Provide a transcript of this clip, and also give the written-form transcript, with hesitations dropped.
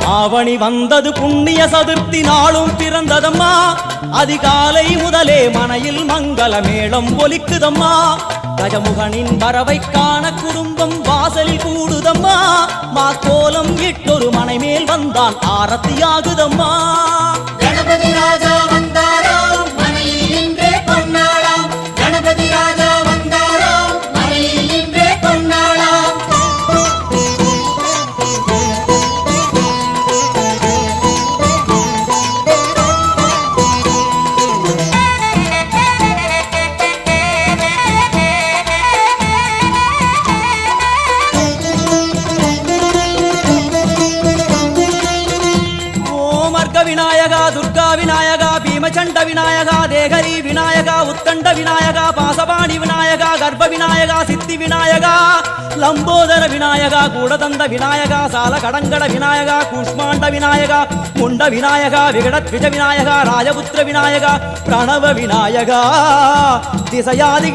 ஆவணி வந்தது புண்ணிய சதுர்த்தி நாளும் பிறந்ததம்மா அதிகாலை முதலே மனையில் மங்கள மேளம் ஒலிக்குதம்மா கஜமுகனின் வரவை காண குடும்பம் வாசலில் கூடுதம்மா மாக்கோலம் இட்டொரு மனை மேல் வந்தான் ஆரத்தியாகுதம்மா கணபதி ராஜா வந்தாராம் மனையில் இன்றே பொன்னாளாம் கணபதி ராஜா வந்தாராம் மனையில் இன்றே பொன்னாளாம் விநாயகா துர்கா விநாயகா பீமச்சண்ட விநாயகா தேகரி விநாயகா உத்தண்ட விநாயகா பாசபாணி விநாயகா கர்ப்ப விநாயகா சித்தி விநாயகா லம்போதர விநாயகா கூடதந்த விநாயகா சால கடங்கட விநாயகா கூஷ்மாண்ட விநாயகா முண்ட விநாயகா விகடத்விஜ விநாயகா ராஜபுத்திர விநாயகா பிரணவ விநாயகா திசையாதி